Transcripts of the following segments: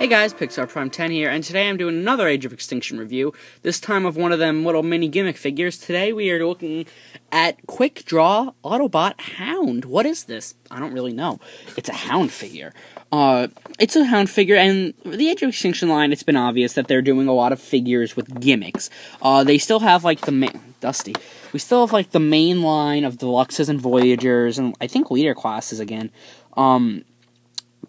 Hey guys, pixarprime 10 here, and today I'm doing another Age of Extinction review, this time of one of them little mini gimmick figures. Today we are looking at Quick Draw Autobot Hound. What is this? I don't really know. It's a Hound figure. It's a Hound figure, and the Age of Extinction line, it's been obvious that they're doing a lot of figures with gimmicks. They still have, like, the main... Dusty. We still have, like, the main line of Deluxes and Voyagers, and I think Leader classes again.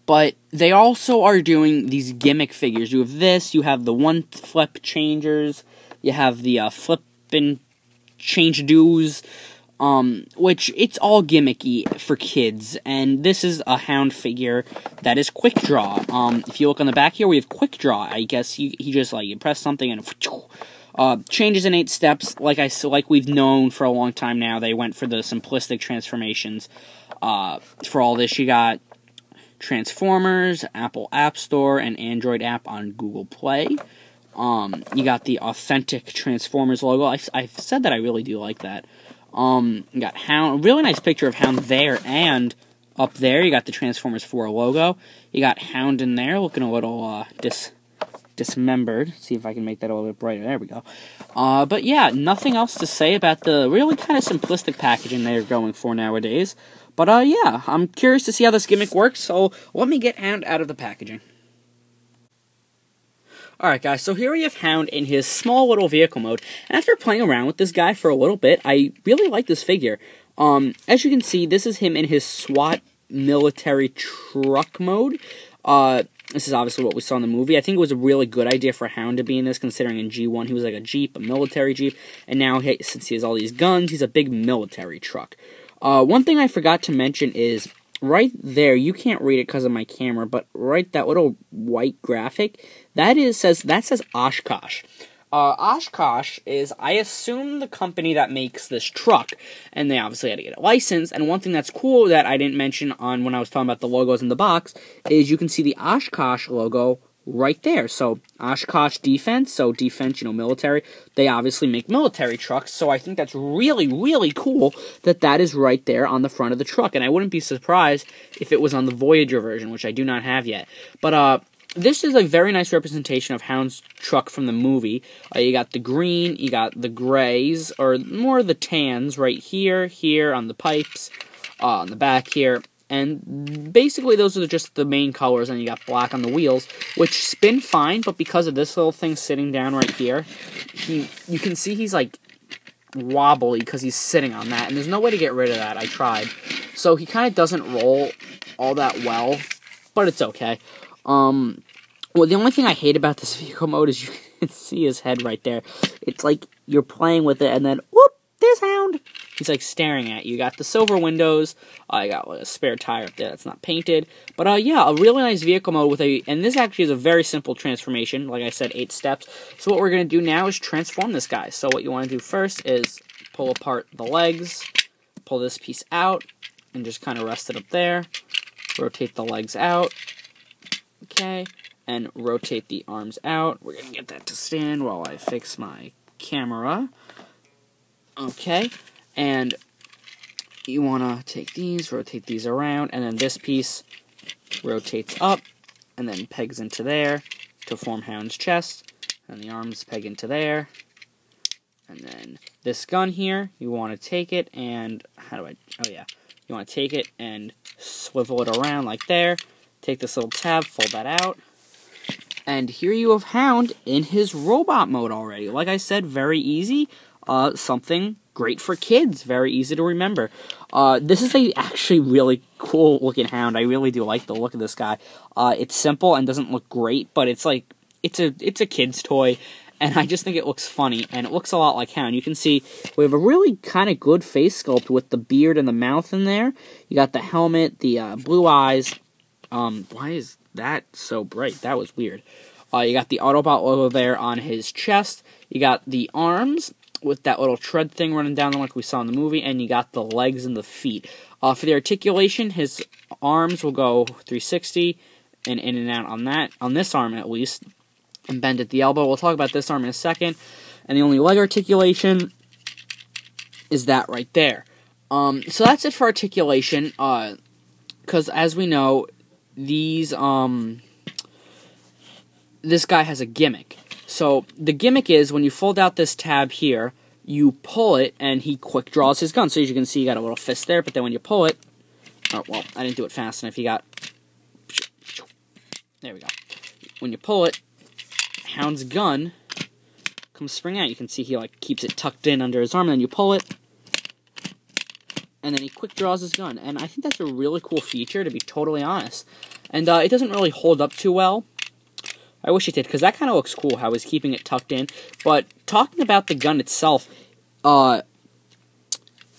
But they also are doing these gimmick figures. You have this, you have the one-flip changers, you have the flip and change-doos, which it's all gimmicky for kids. And this is a Hound figure that is Quick Draw. If you look on the back here, we have Quick Draw. I guess he just, like, you press something and changes in 8 steps. Like we've known for a long time now, they went for the simplistic transformations. For all this, you got Transformers, Apple App Store, and Android app on Google Play. You got the authentic Transformers logo. I've said that I really do like that. You got Hound, really nice picture of Hound there, and up there you got the Transformers 4 logo. You got Hound in there, looking a little dismembered. See if I can make that a little bit brighter. There we go. But yeah, nothing else to say about the really kind of simplistic packaging they're going for nowadays. But yeah, I'm curious to see how this gimmick works, so let me get Hound out of the packaging. Alright guys, so here we have Hound in his small little vehicle mode, and after playing around with this guy for a little bit, I really like this figure. As you can see, this is him in his SWAT military truck mode. This is obviously what we saw in the movie. I think it was a really good idea for Hound to be in this, considering in G1 he was like a Jeep, a military Jeep, and now since he has all these guns, he's a big military truck. One thing I forgot to mention is, right there, you can't read it because of my camera, but right, that little white graphic, that says Oshkosh. Oshkosh is, I assume, the company that makes this truck, and they obviously had to get a license, and one thing that's cool that I didn't mention when I was talking about the logos in the box, is you can see the Oshkosh logo right there. So Oshkosh Defense, so defense, military, they obviously make military trucks, so I think that's really, really cool that is right there on the front of the truck, and I wouldn't be surprised if it was on the Voyager version, which I do not have yet. But, this is a very nice representation of Hound's truck from the movie. You got the green, you got the grays, or more the tans right here, on the pipes, on the back here. And basically those are just the main colors, and you got black on the wheels, which spin fine, but because of this little thing sitting down right here, you can see he's like wobbly because he's sitting on that, and there's no way to get rid of that. I tried. So he kind of doesn't roll all that well, but it's okay. Well, the only thing I hate about this vehicle mode is you can see his head right there. It's like you're playing with it, and then, whoop, there's Hound. He's, like, staring at you. You got the silver windows. I got a spare tire up there that's not painted. But, yeah, a really nice vehicle mode and this actually is a very simple transformation. Like I said, 8 steps. So what we're going to do now is transform this guy. So what you want to do first is pull apart the legs, pull this piece out, and just kind of rest it up there. Rotate the legs out. Okay, and rotate the arms out. We're going to get that to stand while I fix my camera. Okay, and you want to take these, rotate these around, and then this piece rotates up, and then pegs into there to form Hound's chest, and the arms peg into there. And then this gun here, you want to take it and, you want to take it and swivel it around like there. Take this little tab, fold that out, and here you have Hound in his robot mode already. Like I said, very easy, something great for kids, very easy to remember. This is a actually really cool looking Hound. I really do like the look of this guy. It's simple and doesn't look great, but it's like, it's a kid's toy, and I just think it looks funny, and it looks a lot like Hound. You can see we have a really kind of good face sculpt with the beard and the mouth in there. You got the helmet, the blue eyes. Why is that so bright? That was weird. You got the Autobot logo there on his chest. You got the arms with that little tread thing running down them like we saw in the movie, and you got the legs and the feet. For the articulation, his arms will go 360 and in and out on this arm at least, and bend at the elbow. We'll talk about this arm in a second. And the only leg articulation is that right there. So that's it for articulation, because as we know, these this guy has a gimmick. So the gimmick is when you fold out this tab here, you pull it, and he quick draws his gun. So as you can see, you got a little fist there, but then when you pull it, oh, well, I didn't do it fast enough. You got, there we go. When you pull it, Hound's gun comes spring out. You can see he like keeps it tucked in under his arm, and then you pull it, and then he quick draws his gun. And I think that's a really cool feature, to be totally honest. And it doesn't really hold up too well. I wish it did, because that kind of looks cool, how he's keeping it tucked in. But talking about the gun itself,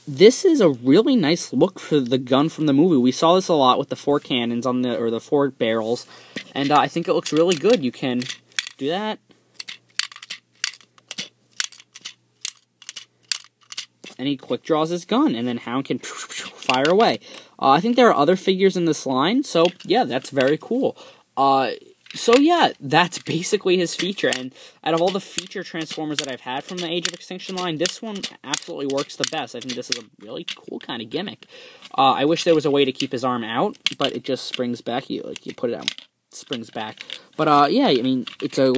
this is a really nice look for the gun from the movie. We saw this a lot with the 4 cannons on the, or the 4 barrels, and I think it looks really good. You can do that. And he quick draws his gun, and then Hound can fire away. I think there are other figures in this line, so yeah, that's very cool. So yeah, that's basically his feature, and out of all the feature Transformers that I've had from the Age of Extinction line, this one absolutely works the best. I think this is a really cool kind of gimmick. I wish there was a way to keep his arm out, but it just springs back. You put it out, it springs back. But yeah, I mean, it's a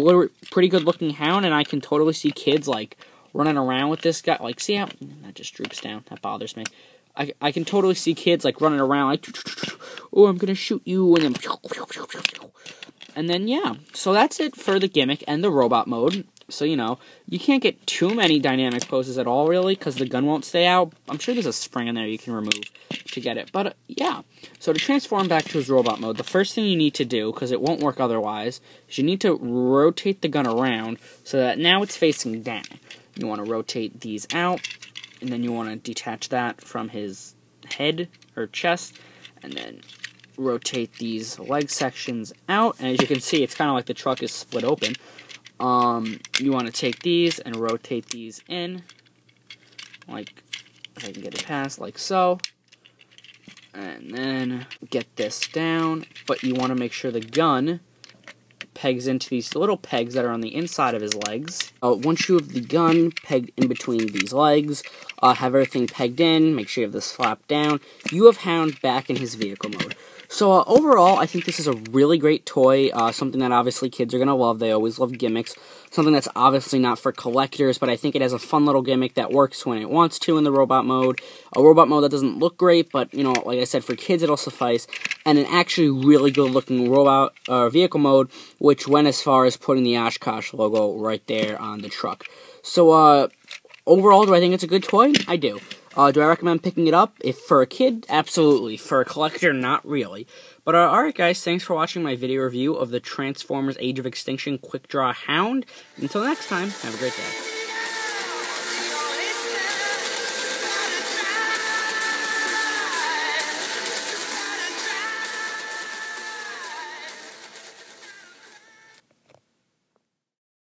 pretty good looking Hound, and I can totally see kids like running around with this guy. Like, see how that just droops down? That bothers me. I can totally see kids like running around like, oh, I'm gonna shoot you, and then. And then, yeah, so that's it for the gimmick and the robot mode. So, you know, you can't get too many dynamic poses at all, really, because the gun won't stay out. I'm sure there's a spring in there you can remove to get it. But, yeah, so to transform back to his robot mode, the first thing you need to do, because it won't work otherwise, is you need to rotate the gun around so that now it's facing down. You want to rotate these out, and then you want to detach that from his head or chest, and then rotate these leg sections out, and as you can see, it's kind of like the truck is split open. You want to take these and rotate these in, like, if I can get it past, like so, and then get this down, but you want to make sure the gun pegs into these little pegs that are on the inside of his legs. Once you have the gun pegged in between these legs, have everything pegged in, make sure you have this flap down, you have Hound back in his vehicle mode. So overall, I think this is a really great toy, something that obviously kids are going to love. They always love gimmicks. Something that's obviously not for collectors, but I think it has a fun little gimmick that works when it wants to in the robot mode. A robot mode that doesn't look great, but, you know, like I said, for kids it'll suffice. And an actually really good-looking robot vehicle mode, which went as far as putting the Oshkosh logo right there on the truck. So, overall, do I think it's a good toy? I do. Do I recommend picking it up? If for a kid, absolutely. For a collector, not really. But alright guys, thanks for watching my video review of the Transformers Age of Extinction Quick Draw Hound. Until next time, have a great day.